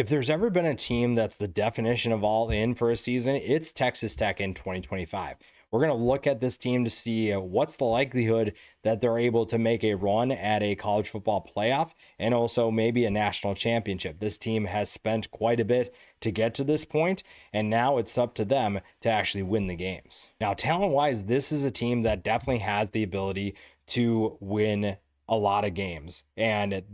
If there's ever been a team that's the definition of all in for a season, it's Texas Tech in 2025. We're going to look at this team to see what's the likelihood that they're able to make a run at a college football playoff and also maybe a national championship. This team has spent quite a bit to get to this point, and now it's up to them to actually win the games. Now, talent-wise, this is a team that definitely has the ability to win a lot of games, and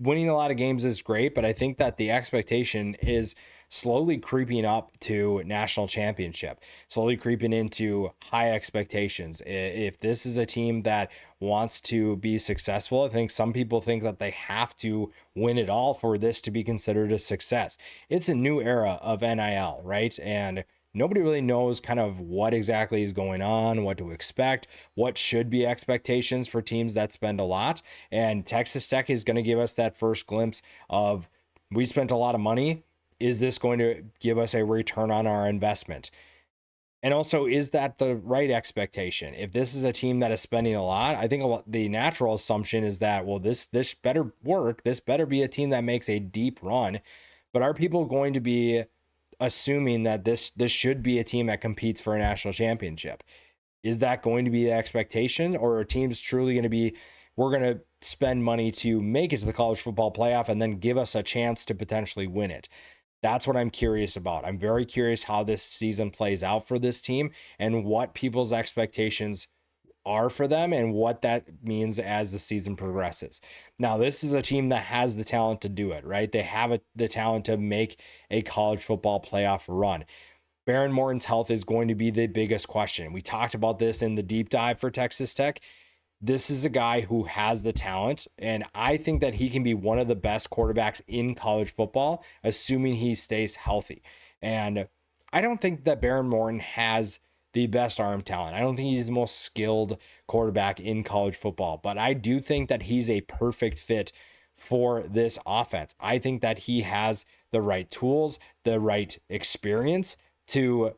winning a lot of games is great, but I think that the expectation is slowly creeping up to national championship, slowly creeping into high expectations. If this is a team that wants to be successful, I think some people think that they have to win it all for this to be considered a success. It's a new era of NIL, right? And nobody really knows kind of what exactly is going on, what to expect, what should be expectations for teams that spend a lot. And Texas Tech is going to give us that first glimpse of, we spent a lot of money. Is this going to give us a return on our investment? And also, is that the right expectation? If this is a team that is spending a lot, I think the natural assumption is that, well, this better work. This better be a team that makes a deep run. But are people going to be assuming that this should be a team that competes for a national championship? Is that going to be the expectation, or are teams truly going to be, we're going to spend money to make it to the college football playoff and then give us a chance to potentially win it? That's what I'm curious about. I'm very curious how this season plays out for this team and what people's expectations are for them and what that means as the season progresses. Now, this is a team that has the talent to do it, right? They have the talent to make a college football playoff run. Behren Morton's health is going to be the biggest question. We talked about this in the deep dive for Texas Tech. This is a guy who has the talent, and I think that he can be one of the best quarterbacks in college football, assuming he stays healthy. And I don't think that Behren Morton has the best arm talent. I don't think he's the most skilled quarterback in college football, but I do think that he's a perfect fit for this offense. I think that he has the right tools, the right experience to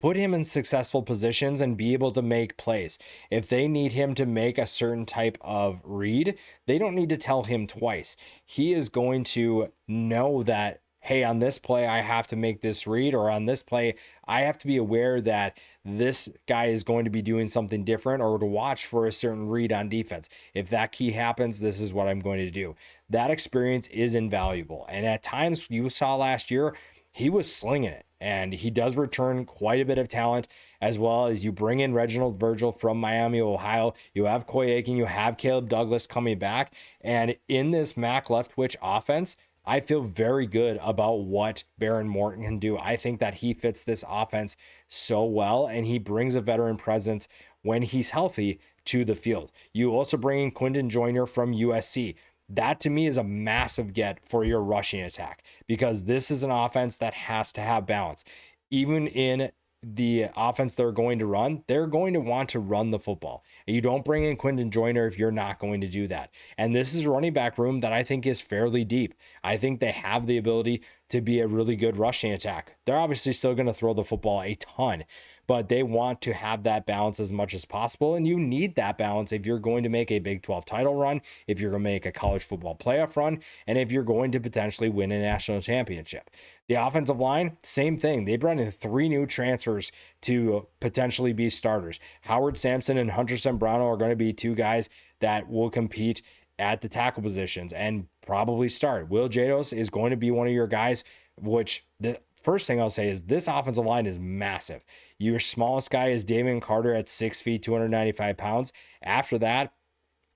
put him in successful positions and be able to make plays. If they need him to make a certain type of read, they don't need to tell him twice. He is going to know that, hey, on this play, I have to make this read, or on this play, I have to be aware that this guy is going to be doing something different, or to watch for a certain read on defense. If that key happens, this is what I'm going to do. That experience is invaluable. And at times, you saw last year, he was slinging it. And he does return quite a bit of talent, as well as you bring in Reginald Virgil from Miami, Ohio. You have Coy Aiken, you have Caleb Douglas coming back. And in this Mac Leftwich offense, I feel very good about what Behren Morton can do. I think that he fits this offense so well, and he brings a veteran presence when he's healthy to the field. You also bring in Quinton Joyner from USC. That to me is a massive get for your rushing attack, because this is an offense that has to have balance. Even in the offense they're going to run, they're going to want to run the football. And you don't bring in Quinton Joyner if you're not going to do that. And this is a running back room that I think is fairly deep. I think they have the ability to be a really good rushing attack. They're obviously still going to throw the football a ton, but they want to have that balance as much as possible. And you need that balance if you're going to make a Big 12 title run, if you're going to make a college football playoff run, and if you're going to potentially win a national championship. The offensive line, same thing. They brought in 3 new transfers to potentially be starters. Howard Sampson and Hunter Sembrano are going to be 2 guys that will compete at the tackle positions and probably start. Will Jados is going to be one of your guys, which the first thing I'll say is this offensive line is massive. Your smallest guy is Damian Carter at 6 feet, 295 pounds. After that,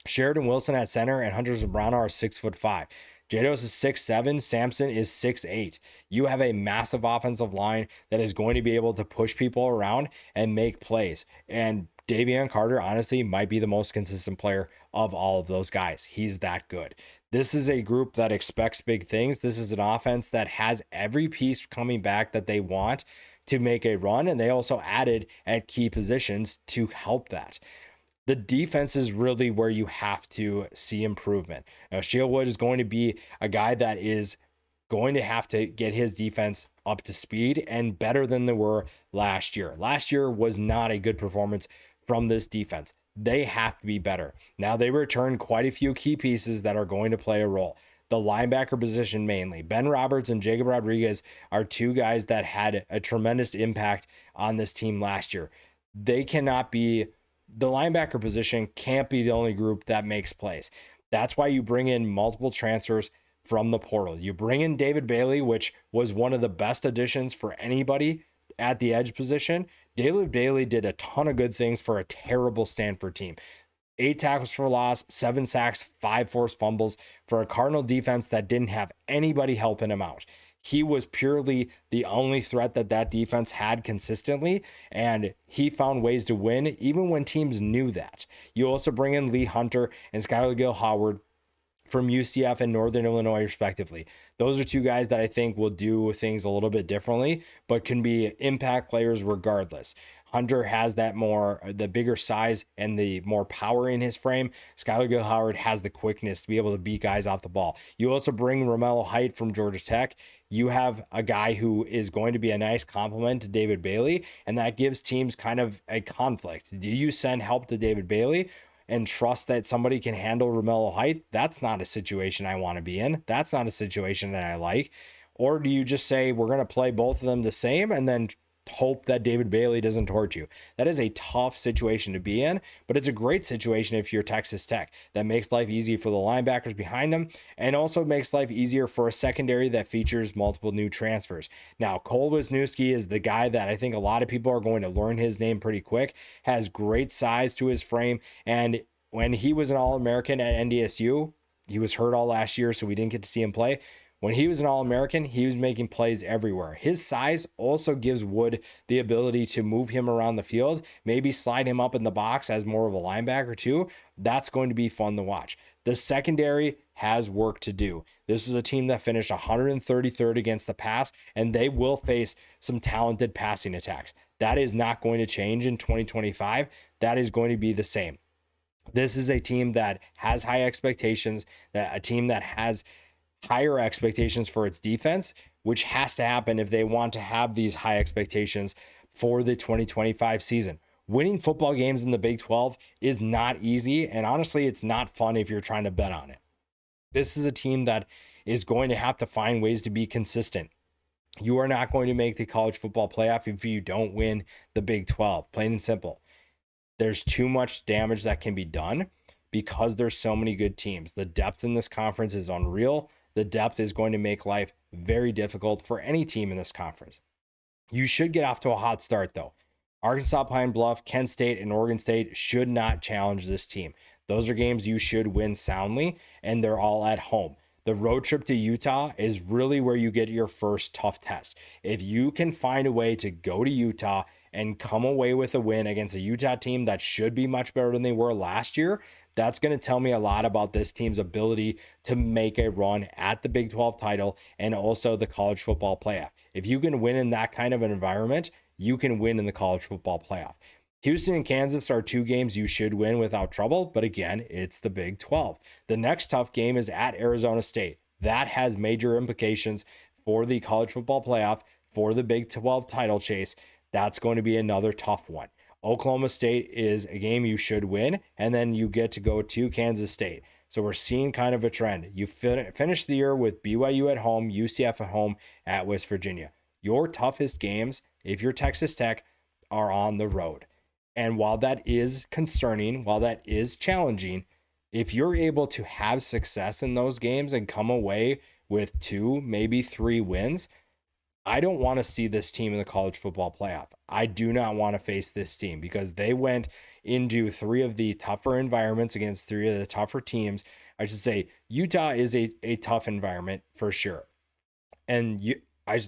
Sheridan Wilson at center and Hunter Sembrano are 6'5". Jados is 6'7", Sampson is 6'8". You have a massive offensive line that is going to be able to push people around and make plays. And Davion Carter, honestly, might be the most consistent player of all of those guys. He's that good. This is a group that expects big things. This is an offense that has every piece coming back that they want to make a run, and they also added at key positions to help that. The defense is really where you have to see improvement. Now, Shielwood is going to be a guy that is going to have to get his defense up to speed and better than they were last year. Last year was not a good performance from this defense. They have to be better. Now, they returned quite a few key pieces that are going to play a role. the linebacker position mainly. Ben Roberts and Jacob Rodriguez are two guys that had a tremendous impact on this team last year. They cannot be, the linebacker position can't be the only group that makes plays. That's why you bring in multiple transfers from the portal. You bring in David Bailey, which was one of the best additions for anybody at the edge position. David Bailey did a ton of good things for a terrible Stanford team. 8 tackles for loss, 7 sacks, 5 forced fumbles for a Cardinal defense that didn't have anybody helping him out. He was purely the only threat that defense had consistently, and he found ways to win even when teams knew that. You also bring in Lee Hunter and Skylar Gill-Howard from UCF and Northern Illinois, respectively. Those are two guys that I think will do things a little bit differently, but can be impact players regardless. Hunter has the bigger size and the more power in his frame. Skylar Gill-Howard has the quickness to be able to beat guys off the ball. You also bring Romello Height from Georgia Tech. You have a guy who is going to be a nice complement to David Bailey, and that gives teams kind of a conflict. Do you send help to David Bailey and trust that somebody can handle Romello Height? That's not a situation I want to be in. That's not a situation that I like. Or do you just say, we're going to play both of them the same and then hope that David Bailey doesn't torch you? That is a tough situation to be in, but it's a great situation if you're Texas Tech. That makes life easy for the linebackers behind them, and also makes life easier for a secondary that features multiple new transfers. Now, Cole Wisniewski is the guy that I think a lot of people are going to learn his name pretty quick. Has great size to his frame, and when he was an All-American at NDSU, he was hurt all last year, so we didn't get to see him play. When he was an All-American, he was making plays everywhere. His size also gives Wood the ability to move him around the field, maybe slide him up in the box as more of a linebacker too. That's going to be fun to watch. The secondary has work to do. This is a team that finished 133rd against the pass, and they will face some talented passing attacks. That is not going to change in 2025. That is going to be the same. This is a team that has high expectations, a team that has higher expectations for its defense, which has to happen if they want to have these high expectations for the 2025 season. Winning football games in the Big 12 is not easy, and honestly, it's not fun if you're trying to bet on it. This is a team that is going to have to find ways to be consistent. You are not going to make the college football playoff if you don't win the Big 12, plain and simple. There's too much damage that can be done because there's so many good teams. The depth in this conference is unreal. The depth is going to make life very difficult for any team in this conference. You should get off to a hot start, though. Arkansas, Pine Bluff, Kent State, and Oregon State should not challenge this team. Those are games you should win soundly, and they're all at home. The road trip to Utah is really where you get your first tough test. If you can find a way to go to Utah and come away with a win against a Utah team that should be much better than they were last year, that's going to tell me a lot about this team's ability to make a run at the Big 12 title and also the college football playoff. If you can win in that kind of an environment, you can win in the college football playoff. Houston and Kansas are two games you should win without trouble, but again, it's the Big 12. The next tough game is at Arizona State. That has major implications for the college football playoff, for the Big 12 title chase. That's going to be another tough one. Oklahoma State is a game you should win, and then you get to go to Kansas State. So we're seeing kind of a trend. You finish the year with BYU at home, UCF at home, at West Virginia. Your toughest games, if you're Texas Tech, are on the road. And while that is concerning, while that is challenging, if you're able to have success in those games and come away with 2, maybe 3 wins, I don't want to see this team in the college football playoff. I do not want to face this team because they went into 3 of the tougher environments against 3 of the tougher teams. I should say Utah is a tough environment for sure. And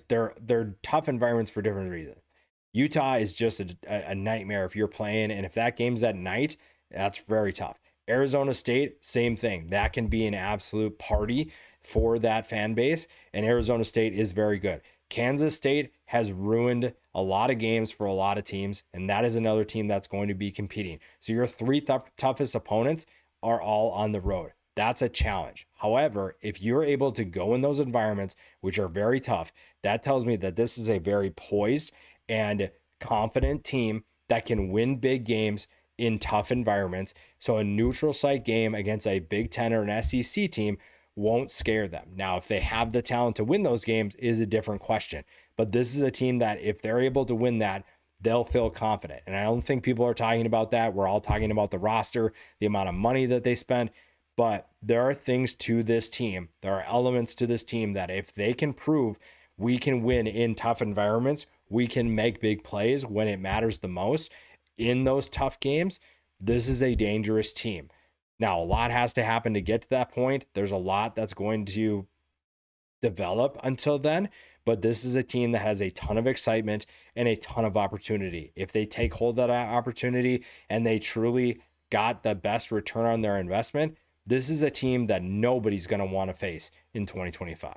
they're tough environments for different reasons. Utah is just a nightmare if you're playing, and if that game's at night, that's very tough. Arizona State, same thing. That can be an absolute party for that fan base, and Arizona State is very good. Kansas State has ruined a lot of games for a lot of teams, and that is another team that's going to be competing. So your 3 toughest opponents are all on the road. That's a challenge. However, if you're able to go in those environments, which are very tough, that tells me that this is a very poised and confident team that can win big games in tough environments. So a neutral site game against a Big Ten or an SEC team won't scare them. Now, if they have the talent to win those games is a different question. But this is a team that if they're able to win that, they'll feel confident. And I don't think people are talking about that. We're all talking about the roster, the amount of money that they spend. But there are things to this team. There are elements to this team that if they can prove we can win in tough environments, we can make big plays when it matters the most in those tough games, this is a dangerous team. Now, a lot has to happen to get to that point. There's a lot that's going to develop until then, but this is a team that has a ton of excitement and a ton of opportunity. If they take hold of that opportunity and they truly got the best return on their investment, this is a team that nobody's going to want to face in 2025.